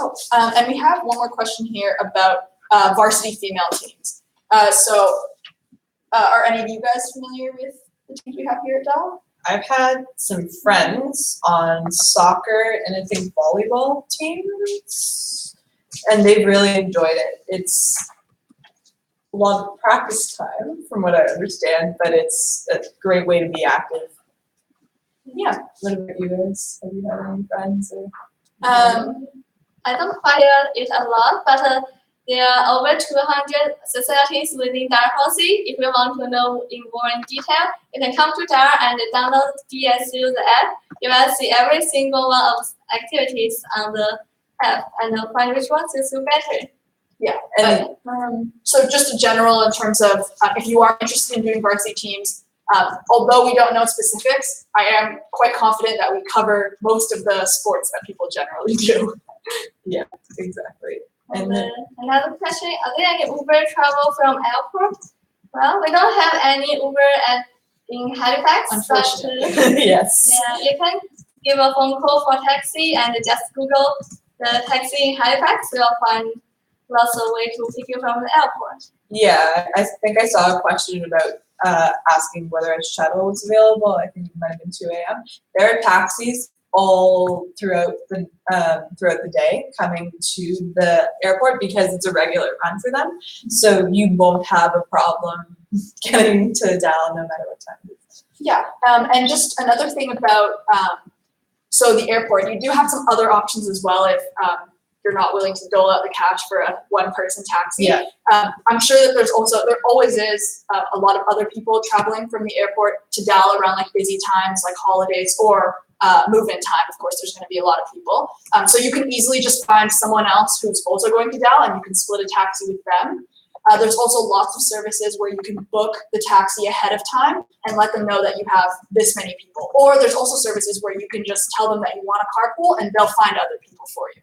Oh, and we have one more question here about varsity female teams. Are any of you guys familiar with the teams we have here at Dal? I've had some friends on soccer and I think volleyball teams, and they've really enjoyed it. It's a lot of practice time, from what I understand, but it's a great way to be active. Yeah. What about you guys? Have you had any friends? Or I don't follow it a lot, but there are over 200 societies within Dalhousie. If you want to know more in detail, you can come to Dal and download DSU the app. You will see every single one of activities on the app and find which one suits you better. Yeah. And So just a general in terms of if you are interested in doing varsity teams, although we don't know specifics, I am quite confident that we cover most of the sports that people generally do. yeah, exactly. And And then, another question, are there any Uber travel from airport? Well, we don't have any Uber in Halifax, but Unfortunately. yes. yeah, you can give a phone call for taxi and just Google the taxi in Halifax. You'll find lots of ways to pick you from the airport. Yeah, I think I saw a question about asking whether a shuttle was available. I think it might have been 2 a.m. There are taxis all throughout the day coming to the airport because it's a regular run for them. So you won't have a problem getting to Dal no matter what time it is. Yeah, and just another thing about so the airport, you do have some other options as well if you're not willing to dole out the cash for a one-person taxi. Yeah. I'm sure that there always is a lot of other people traveling from the airport to Dal around like busy times like holidays or move-in time. Of course, there's going to be a lot of people. So you can easily just find someone else who's also going to Dal and you can split a taxi with them. There's also lots of services where you can book the taxi ahead of time and let them know that you have this many people. Or there's also services where you can just tell them that you want a carpool and they'll find other people for you.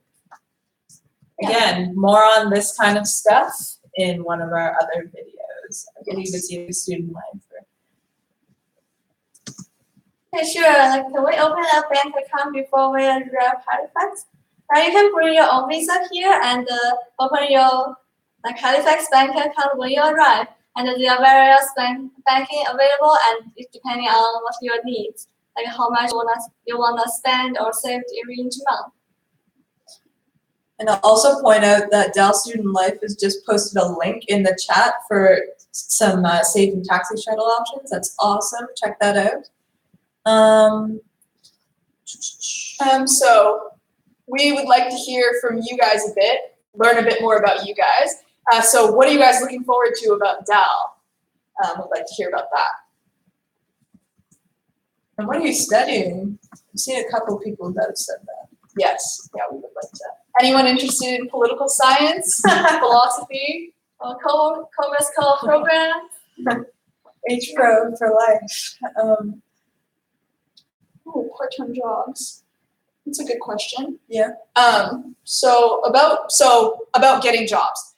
Again, more on this kind of stuff in one of our other videos. I believe it's either student life or Okay, sure. Like, can we open a bank account before we arrive Halifax? You can bring your own visa here and open your Halifax bank account when you arrive. And there are various banking available, and it's depending on what your needs, like how much you wanna spend or save every each month. And I'll also point out that Dal Student Life has just posted a link in the chat for some safe and taxi shuttle options. That's awesome. Check that out. So we would like to hear from you guys a bit, learn a bit more about you guys. So what are you guys looking forward to about Dal? We'd like to hear about that. And what are you studying? I've seen a couple of people that have said that. Yes, yeah, we would like to. Anyone interested in political science, philosophy? Commerce Co program. H Pro for life. Part-time jobs. That's a good question. Yeah. So about getting jobs.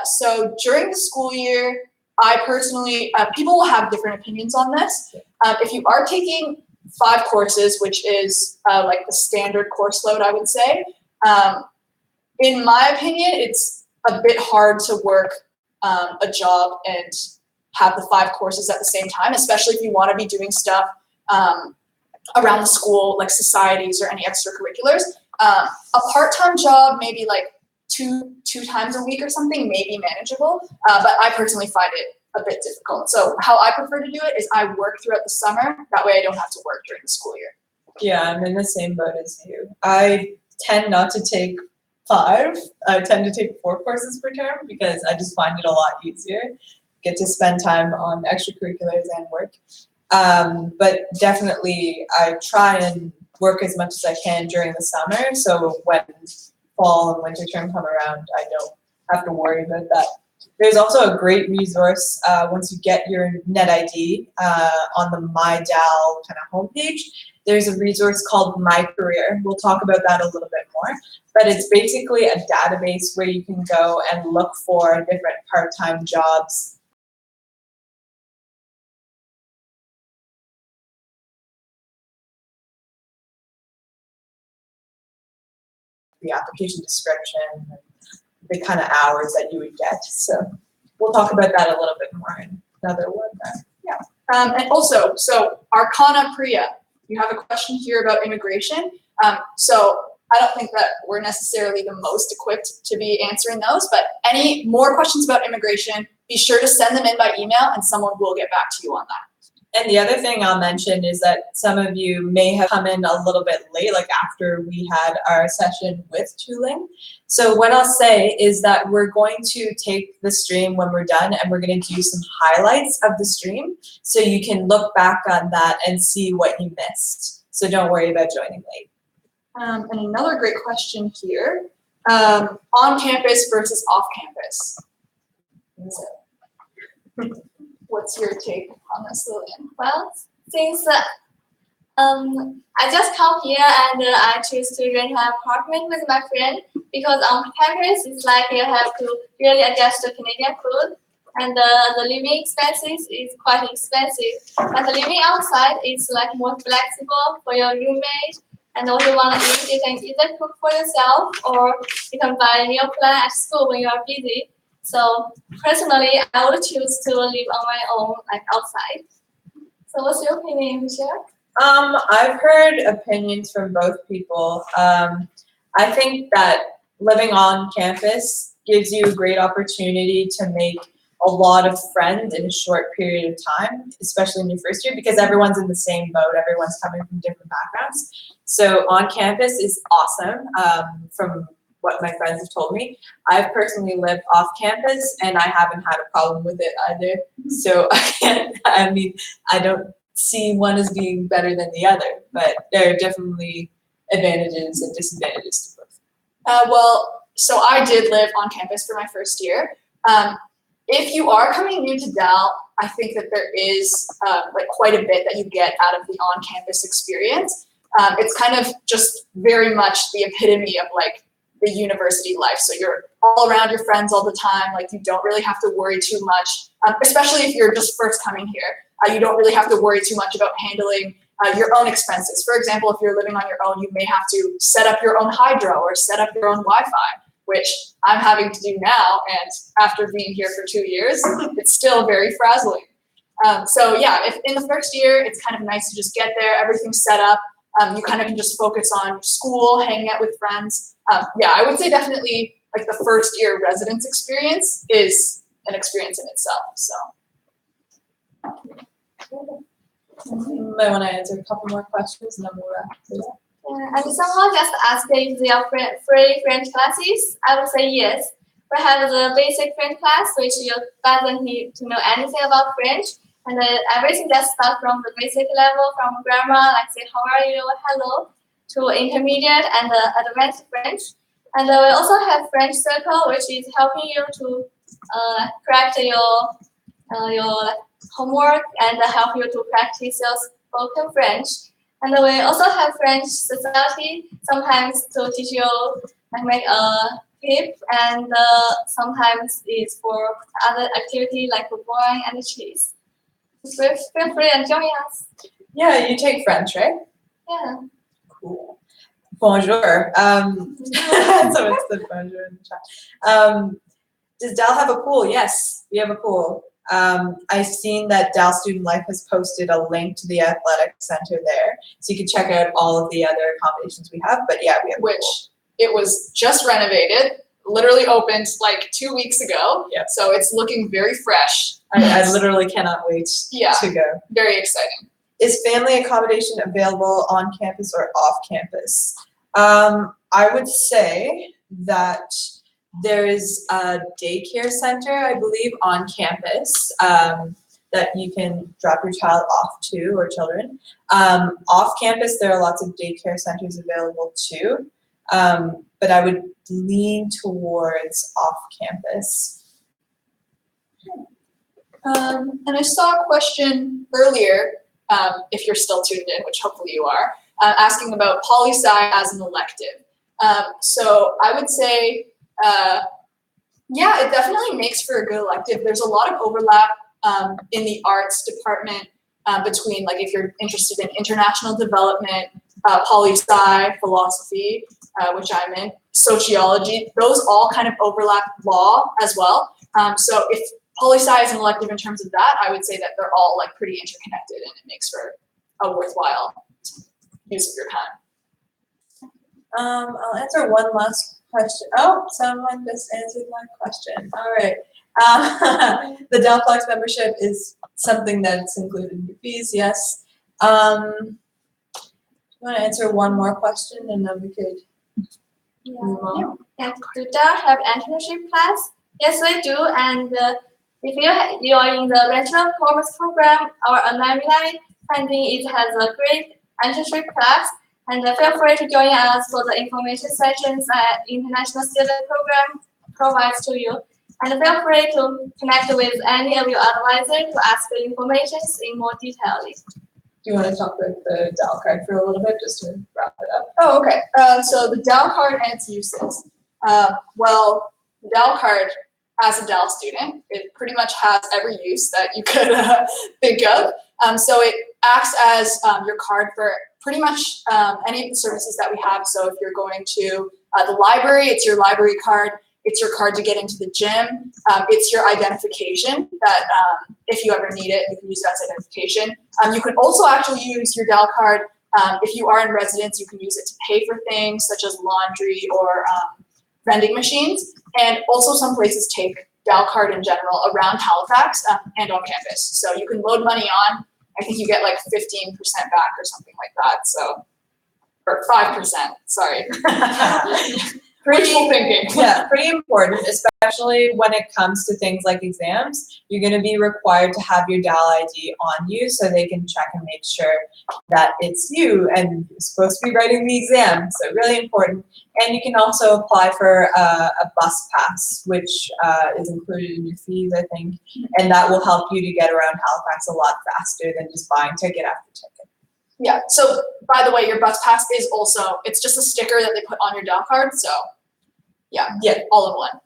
So during the school year, I personally, people will have different opinions on this. If you are taking 5 courses, which is like the standard course load, I would say, in my opinion, it's a bit hard to work a job and have the 5 courses at the same time, especially if you want to be doing stuff around the school, like societies or any extracurriculars. A part-time job, maybe like two times a week or something, may be manageable, but I personally find it a bit difficult. So how I prefer to do it is I work throughout the summer. That way I don't have to work during the school year. Yeah, I'm in the same boat as you. I tend not to take 5. I tend to take 4 courses per term because I just find it a lot easier. Get to spend time on extracurriculars and work. But definitely I try and work as much as I can during the summer. So when fall and winter term come around, I don't have to worry about that. There's also a great resource once you get your net ID on the My Dal kind of homepage. There's a resource called My Career. We'll talk about that a little bit more, but it's basically a database where you can go and look for different part-time jobs. The application description, and the kind of hours that you would get. So we'll talk about that a little bit more in another one. Yeah. And also, so Arcana Priya, you have a question here about immigration. So I don't think that we're necessarily the most equipped to be answering those, but any more questions about immigration, be sure to send them in by email and someone will get back to you on that. And the other thing I'll mention is that some of you may have come in a little bit late, like after we had our session with Qiuling. So what I'll say is that we're going to take the stream when we're done and we're going to do some highlights of the stream so you can look back on that and see what you missed. So don't worry about joining late. And another great question here. On campus versus off campus. What's your take on this, Lillian? Well, since I just come here and I choose to rent an apartment with my friend because on campus it's like you have to really adjust to Canadian food and the living expenses is quite expensive. But the living outside is like more flexible for your roommate and what you want to eat. You can either cook for yourself or you can buy a meal plan at school when you are busy. So personally, I would choose to live on my own, like outside. So what's your opinion, Michelle? I've heard opinions from both people. I think that living on campus gives you a great opportunity to make a lot of friends in a short period of time, especially in your first year, because everyone's in the same boat. Everyone's coming from different backgrounds. So on campus is awesome. From what my friends have told me, I've personally lived off campus and I haven't had a problem with it either. So I don't see one as being better than the other, but there are definitely advantages and disadvantages to both. So I did live on campus for my first year. If you are coming new to Dal, I think that there is like quite a bit that you get out of the on-campus experience. It's kind of just very much the epitome of like the university life. So you're all around your friends all the time. Like you don't really have to worry too much, especially if you're just first coming here. You don't really have to worry too much about handling your own expenses. For example, if you're living on your own, you may have to set up your own hydro or set up your own Wi-Fi, which I'm having to do now. And after being here for 2 years, it's still very frazzling. So yeah, if in the first year, it's kind of nice to just get there, everything's set up. You kind of can just focus on school, hanging out with friends. Yeah, I would say definitely like the first year residence experience is an experience in itself, so. You might want to answer a couple more questions and then we'll wrap it up. And someone just asked if they are free French classes. I would say yes. We have the basic French class, which you doesn't need to know anything about French. And everything just starts from the basic level, from grammar, like say how are you, hello, to intermediate and advanced French. And we also have French Circle, which is helping you to correct your homework and help you to practice your spoken French. And we also have French Society, sometimes to teach you like make a clip, and sometimes it's for other activity like footballing and chess. Feel free and join us. Yeah, you take French, right? Yeah. Cool. Bonjour. Someone said bonjour in the chat. Does Dal have a pool? Yes, we have a pool. I've seen that Dal Student Life has posted a link to the athletic center there, so you can check out all of the other accommodations we have. But yeah, we have It was just renovated, literally opened like 2 weeks ago. Yep. So it's looking very fresh. I literally cannot wait to go. Very exciting. Is family accommodation available on campus or off campus? I would say that there is a daycare center, I believe, on campus that you can drop your child off to, or children. Off campus, there are lots of daycare centers available too, but I would lean towards off campus. And I saw a question earlier, if you're still tuned in, which hopefully you are, asking about poli-sci as an elective. So I would say, yeah, it definitely makes for a good elective. There's a lot of overlap in the arts department between, like, if you're interested in international development, poli-sci, philosophy, which I'm in, sociology, those all kind of overlap law as well. So if poli-sci is an elective in terms of that, I would say that they're all like pretty interconnected, and it makes for a worthwhile use of your time. I'll answer one last question. Oh, someone just answered my question. All right. The Dalhousie membership is something that's included in your fees, yes. You want to answer one more question and then we could move on? Yeah. Do Dal have entrepreneurship class? Yes, we do. And if you are in the Bachelor of Commerce program, our alumni funding, it has a great entrepreneurship class. And feel free to join us for the information sessions that International Student Program provides to you. And feel free to connect with any of your advisors to ask the information in more detail. Do you want to talk about the DAL card for a little bit, just to wrap it up? Oh, okay. So the DAL card and its uses. Well, the DAL card, as a DAL student, it pretty much has every use that you could think of. So it acts as your card for pretty much any of the services that we have. So if you're going to the library, it's your library card. It's your card to get into the gym. It's your identification that if you ever need it, you can use it as identification. You can also actually use your DAL card if you are in residence. You can use it to pay for things such as laundry or vending machines. And also some places take DAL card in general around Halifax and on campus. So you can load money on. I think you get like 15% back or something like that. So, or 5%, sorry. Wishful thinking. Yeah, pretty important, especially when it comes to things like exams. You're going to be required to have your DAL ID on you so they can check and make sure that it's you and you're supposed to be writing the exam. So really important. And you can also apply for a bus pass, which is included in your fees, I think. And that will help you to get around Halifax a lot faster than just buying ticket after ticket. Yeah, so by the way, your bus pass is also, it's just a sticker that they put on your DAL card. So yeah, all in one.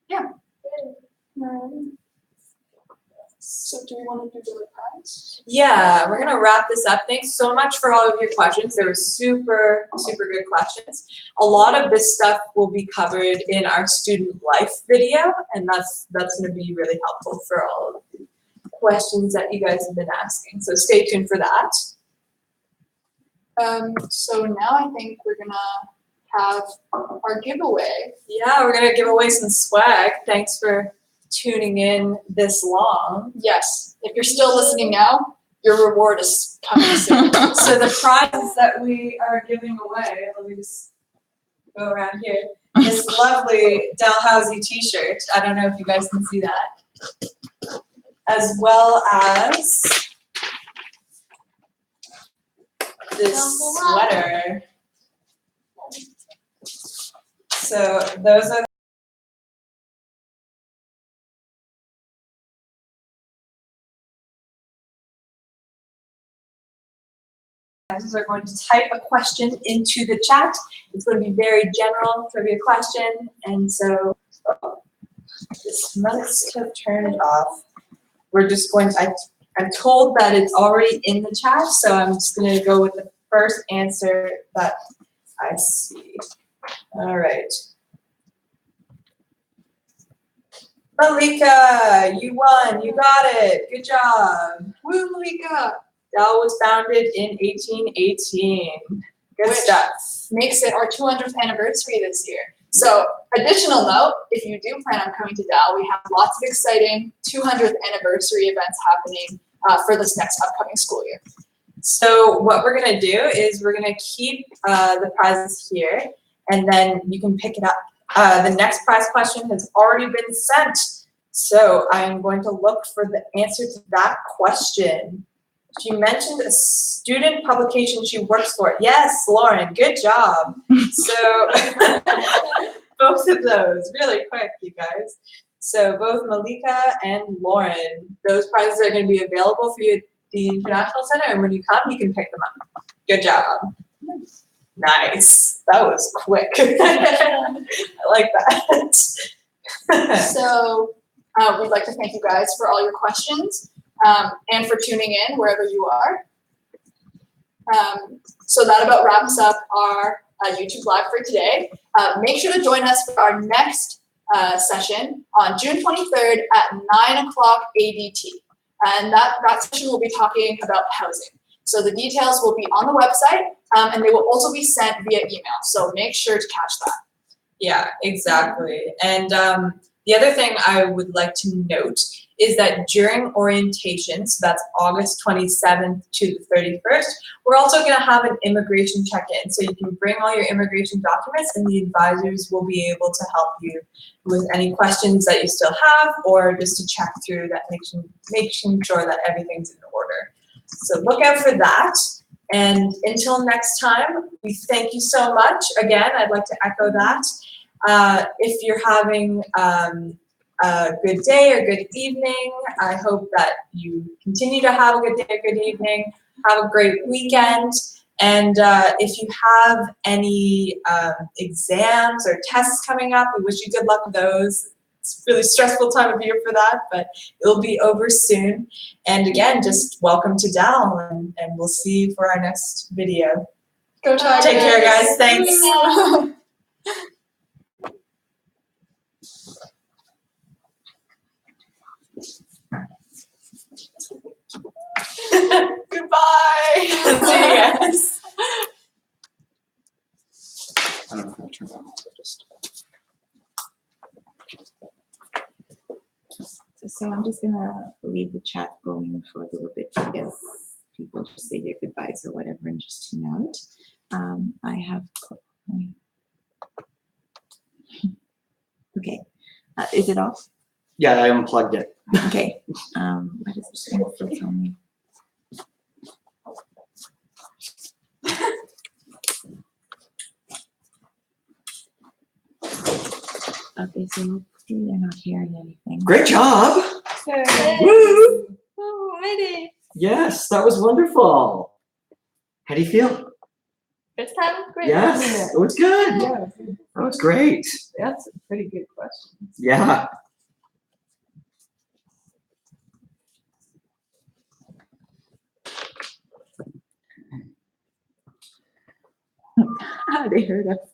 Yeah. So do we want to do the prize? Yeah, we're gonna wrap this up. Thanks so much for all of your questions. They were super, super good questions. A lot of this stuff will be covered in our student life video, and that's gonna be really helpful for all of the questions that you guys have been asking. So stay tuned for that. So now I think we're gonna have our giveaway. Yeah, we're gonna give away some swag. Thanks for tuning in this long. Yes, if you're still listening now, your reward is coming soon. So the prizes that we are giving away, let me just go around here. This lovely Dalhousie t-shirt. I don't know if you guys can see that. As well as this sweater. So those are are going to type a question into the chat. It's going to be very general trivia question, and so this must have turned off. We're just going to, I'm told that it's already in the chat, so I'm just going to go with the first answer that I see. All right. Malika, you won. You got it. Good job. Woo, Malika! DAL was founded in 1818. Good Which stuff. Makes it our 200th anniversary this year. So, additional note, if you do plan on coming to DAL, we have lots of exciting 200th anniversary events happening for this next upcoming school year. So what we're gonna do is we're gonna keep the prizes here, and then you can pick it up. The next prize question has already been sent. So I'm going to look for the answer to that question. She mentioned a student publication she works for. Yes, Lauren, good job. So both of those, really quick, you guys. So both Malika and Lauren, those prizes are going to be available for you at the International Centre, and when you come, you can pick them up. Good job. Nice. That was quick. I like that. So we'd like to thank you guys for all your questions and for tuning in wherever you are. So that about wraps up our YouTube Live for today. Make sure to join us for our next session on June 23rd at 9 o'clock ADT. And that session will be talking about housing. So the details will be on the website and they will also be sent via email. So make sure to catch that. Yeah, exactly. And the other thing I would like to note is that during orientation, so that's August 27th to the 31st, we're also going to have an immigration check-in. So you can bring all your immigration documents and the advisors will be able to help you with any questions that you still have, or just to check through that, making sure that everything's in order. So look out for that. And until next time, we thank you so much. Again, I'd like to echo that. If you're having a good day or good evening, I hope that you continue to have a good day or good evening. Have a great weekend. And if you have any exams or tests coming up, we wish you good luck with those. It's a really stressful time of year for that, but it'll be over soon. And again, just welcome to Dal, and we'll see you for our next video. Go Tigers. Take care, guys. Thanks. Goodbye. See you guys. I don't know how to turn that on, so just. So I'm just gonna leave the chat going for a little bit because people just say their goodbyes or whatever, and just tune out. I have. Okay, is it off? Yeah, I unplugged it. Okay. What is this thing still telling me? Okay, so hopefully they're not hearing anything. Great job. Yes. Woo! Oh, made it. Yes, that was wonderful. How do you feel? First time? Great. Yes, it was good. Yeah, That was great. that's a pretty good question. Yeah. They heard us.